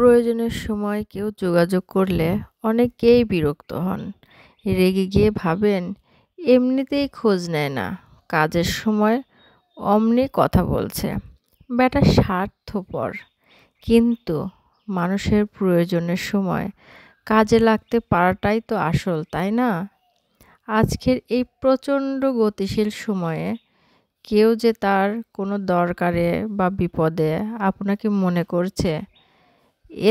প্রয়োজনের সময় কেউ যোগাযোগ করলে অনেকেই বিরক্ত হন। রেগে গিয়ে ভাবেন, এমনিতেই খোঁজ নেয় না, কাজের সময় অমনি কথা বলছে। ব্যাটা স্বার্থপর। কিন্তু মানুষের প্রয়োজনের সময় কাজে লাগতে পারাটাই তো আসল, তাই না? আজকের এই প্রচণ্ড গতিশীল সময়ে কেউ যে তার কোনো দরকারে বা বিপদে আপনাকে মনে করছে,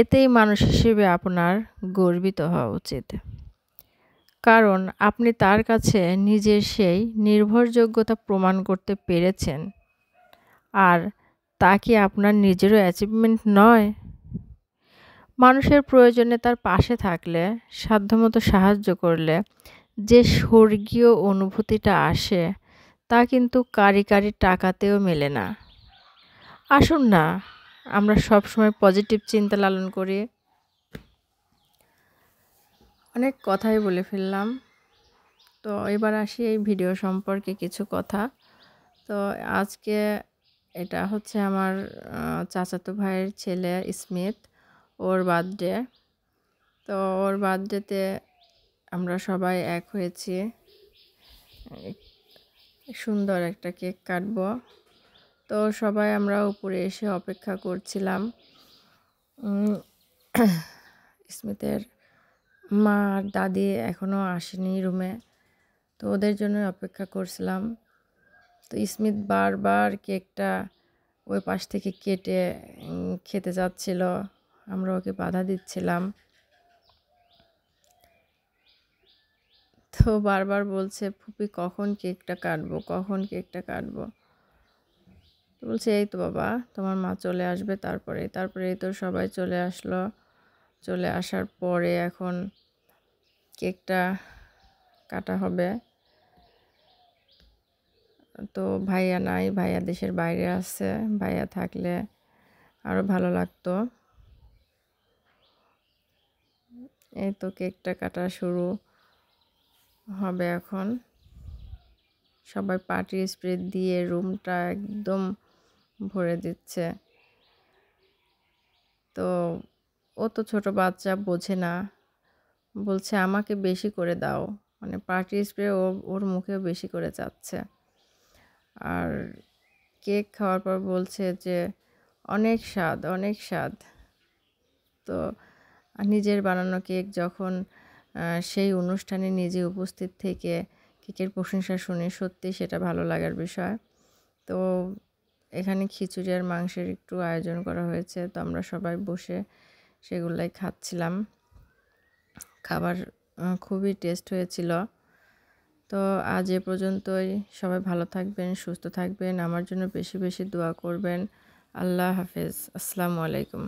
এতেই মানুষ হিসেবে আপনার গর্বিত হওয়া উচিত। কারণ আপনি তার কাছে নিজের সেই নির্ভরযোগ্যতা প্রমাণ করতে পেরেছেন। আর তা কি আপনার নিজেরও অ্যাচিভমেন্ট নয়? মানুষের প্রয়োজনে তার পাশে থাকলে, সাধ্যমতো সাহায্য করলে যে স্বর্গীয় অনুভূতিটা আসে, তা কিন্তু কারি টাকাতেও মেলে না। আসুন না, আমরা সবসময় পজিটিভ চিন্তা লালন করি। অনেক কথাই বলে ফেললাম। তো এবার আসি এই ভিডিও সম্পর্কে কিছু কথা। তো আজকে এটা হচ্ছে আমার চাচাতো ভাইয়ের ছেলে স্মিথ, ওর বার্থডে। তো ওর বার্থডেতে আমরা সবাই এক হয়েছি। সুন্দর একটা কেক কাটবো। তো সবাই আমরা উপরে এসে অপেক্ষা করছিলাম। স্মিথের মা আর দাদি এখনও আসেনি রুমে। তো ওদের জন্য অপেক্ষা করছিলাম। তো স্মিথ বারবার কেকটা ওই পাশ থেকে কেটে খেতে যাচ্ছিল। আমরা ওকে বাধা দিচ্ছিলাম। তো বারবার বলছে, ফুপি কখন কেকটা কাটবো, কখন কেকটা কাটবো। তো বলছে, এই তো বাবা, তোমার মা চলে আসবে তারপরে তো সবাই চলে আসলো। চলে আসার পরে এখন কেকটা কাটা হবে। তো ভাইয়া নাই, ভাইয়া দেশের বাইরে আছে। ভাইয়া থাকলে আরও ভালো লাগতো। এই তো কেকটা কাটা শুরু হবে এখন। সবাই পার্টি স্প্রে দিয়ে রুমটা একদম ভরে দিচ্ছে। তো ও তো ছোট বাচ্চা, বোঝে না। বলছে আমাকে বেশি করে দাও, মানে পার্টি স্প্রে ওর মুখেও বেশি করে চাচ্ছে। আর কেক খাওয়ার পর বলছে যে অনেক স্বাদ, অনেক স্বাদ। তো নিজের বানানো কেক যখন সেই অনুষ্ঠানে নিজে উপস্থিত থেকে কেকের প্রশংসা শুনে সত্যি সেটা ভালো লাগার বিষয়। তো এখানে খিচুড়ি আর মাংসের একটু আয়োজন করা হয়েছে। তো আমরা সবাই বসে সেগুলাই খাচ্ছিলাম। খাবার খুবই টেস্ট হয়েছিল। তো আজ এ পর্যন্তই। সবাই ভালো থাকবেন, সুস্থ থাকবেন। আমার জন্য বেশি বেশি দোয়া করবেন। আল্লাহ হাফেজ। আসসালামু আলাইকুম।